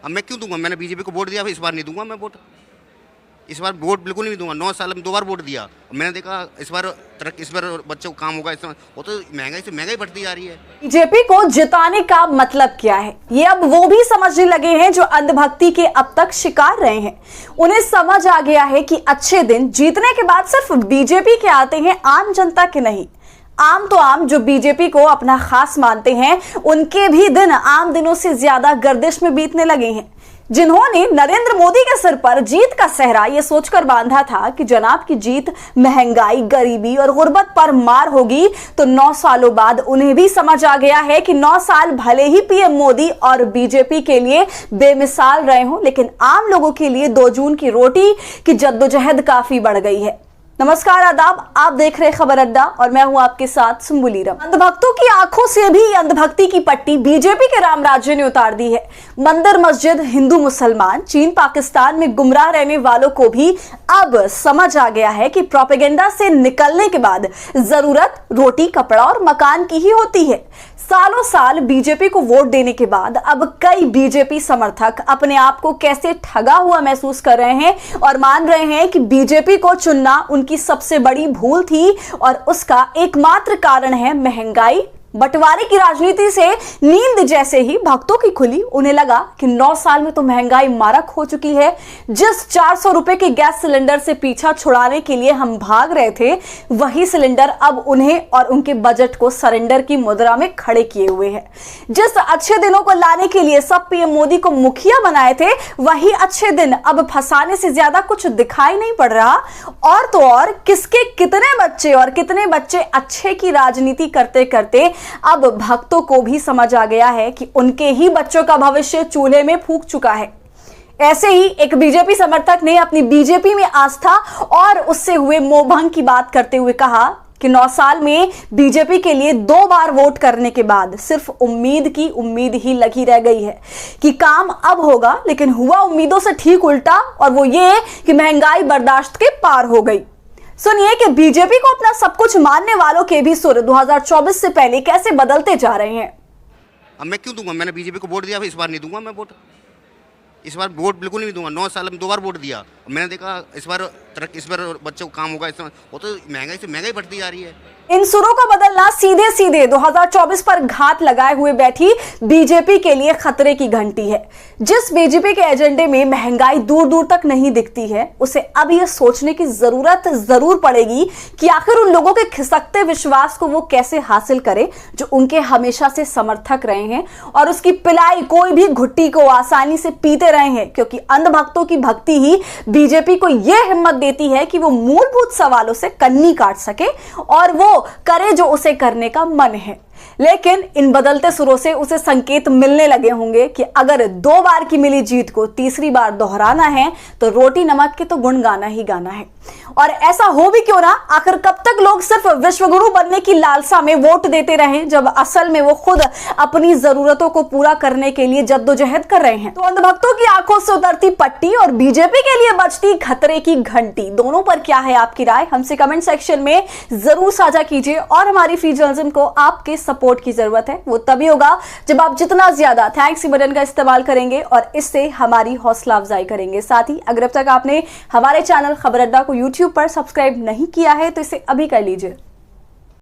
अब मैं क्यों दूंगा? मैंने बीजेपी को वोट दिया, इस बार नहीं दूंगा मैं वोट। इस बार वोट बिल्कुल नहीं दूंगा। 9 साल में 2 बार वोट दिया, मैंने देखा इस बार बच्चों को काम होगा। वो तो महंगाई से महंगाई बढ़ती जा रही है। बीजेपी को जिताने का मतलब क्या है, ये अब वो भी समझने लगे हैं जो अंधभक्ति के अब तक शिकार रहे हैं। उन्हें समझ आ गया है कि अच्छे दिन जीतने के बाद सिर्फ बीजेपी के आते हैं, आम जनता के नहीं। आम तो आम, जो बीजेपी को अपना खास मानते हैं, उनके भी दिन आम दिनों से ज्यादा गर्दिश में बीतने लगे हैं। जिन्होंने नरेंद्र मोदी के सिर पर जीत का सेहरा ये सोचकर बांधा था कि जनाब की जीत महंगाई, गरीबी और गुर्बत पर मार होगी, तो 9 सालों बाद उन्हें भी समझ आ गया है कि 9 साल भले ही पीएम मोदी और बीजेपी के लिए बेमिसाल रहे हों, लेकिन आम लोगों के लिए 2 जून की रोटी की जद्दोजहद काफी बढ़ गई है। नमस्कार, आदाब, आप देख रहे खबर अड्डा और मैं हूं आपके साथ सुम्बुली रम। अंधभक्तों की आंखों से भी अंधभक्ति की पट्टी बीजेपी के राम राज्य ने उतार दी है। मंदिर, मस्जिद, हिंदू मुसलमान, चीन पाकिस्तान में गुमराह रहने वालों को भी अब समझ आ गया है कि प्रोपेगेंडा से निकलने के बाद जरूरत रोटी, कपड़ा और मकान की ही होती है। सालों साल बीजेपी को वोट देने के बाद अब कई बीजेपी समर्थक अपने आप को कैसे ठगा हुआ महसूस कर रहे हैं और मान रहे हैं कि बीजेपी को चुनना उनकी सबसे बड़ी भूल थी और उसका एकमात्र कारण है महंगाई। बंटवारे की राजनीति से नींद जैसे ही भक्तों की खुली, उन्हें लगा कि 9 साल में तो महंगाई मारक हो चुकी है। जिस 400 रुपए के गैस सिलेंडर से पीछा छुड़ाने के लिए हम भाग रहे थे, वही सिलेंडर अब उन्हें और उनके बजट को सरेंडर की मुद्रा में खड़े किए हुए है। जिस अच्छे दिनों को लाने के लिए सब पीएम मोदी को मुखिया बनाए थे, वही अच्छे दिन अब फंसाने से ज्यादा कुछ दिखाई नहीं पड़ रहा। और तो और किसके कितने बच्चे अच्छे की राजनीति करते करते अब भक्तों को भी समझ आ गया है कि उनके ही बच्चों का भविष्य चूल्हे में फूंक चुका है। ऐसे ही एक बीजेपी समर्थक ने अपनी बीजेपी में आस्था और उससे हुए मोहभंग की बात करते हुए कहा कि 9 साल में बीजेपी के लिए 2 बार वोट करने के बाद सिर्फ उम्मीद की उम्मीद ही लगी रह गई है कि काम अब होगा, लेकिन हुआ उम्मीदों से ठीक उल्टा, और वो ये कि महंगाई बर्दाश्त के पार हो गई। सुनिए कि बीजेपी को अपना सब कुछ मानने वालों के भी सुर 2024 से पहले कैसे बदलते जा रहे हैं। अब मैं क्यों दूंगा? मैंने बीजेपी को वोट दिया, इस बार नहीं दूंगा मैं वोट। इस बार वोट बिल्कुल नहीं दूंगा। 9 साल में 2 बार वोट दिया, मैंने देखा इस बार बच्चों को काम होगा। वो तो महंगाई से महंगाई बढ़ती जा रही है। इन सुरों का बदलना सीधे सीधे 2024 पर घात लगाए हुए बैठी बीजेपी के लिए खतरे की घंटी है। जिस बीजेपी के एजेंडे में महंगाई दूर दूर तक नहीं दिखती है, उसे अब यह सोचने की जरूरत जरूर पड़ेगी कि आखिर उन लोगों के खिसकते विश्वास को वो कैसे हासिल करे जो उनके हमेशा से समर्थक रहे हैं और उसकी पिलाई कोई भी घुट्टी को आसानी से पीते रहे हैं, क्योंकि अंधभक्तों की भक्ति ही बीजेपी को यह हिम्मत देती है कि वो मूलभूत सवालों से कन्नी काट सके और वो करे जो उसे करने का मन है। लेकिन इन बदलते सुरों से उसे संकेत मिलने लगे होंगे कि अगर 2 बार की मिली जीत को तीसरी बार दोहराना है तो रोटी नमक के तो गुण गाना ही गाना है। और ऐसा हो भी क्यों ना, आखिर कब तक लोग सिर्फ विश्वगुरु बनने की लालसा में वोट देते रहें जब असल में वो खुद अपनी जरूरतों को पूरा करने के लिए जद्दोजहद कर रहे हैं। तो अंधभक्तों की आंखों से उतरती पट्टी और बीजेपी के लिए बजती खतरे की घंटी, दोनों पर क्या है आपकी राय? हमसे कमेंट सेक्शन में जरूर साझा कीजिए। और हमारी फ्री जर्नलिज्म को आपके सपोर्ट की जरूरत है, वो तभी होगा जब आप जितना ज्यादा थैंक्स बटन का इस्तेमाल करेंगे और इससे हमारी हौसला अफजाई करेंगे। साथ ही अगर अब तक आपने हमारे चैनल खबर अड्डा को YouTube पर सब्सक्राइब नहीं किया है तो इसे अभी कर लीजिए।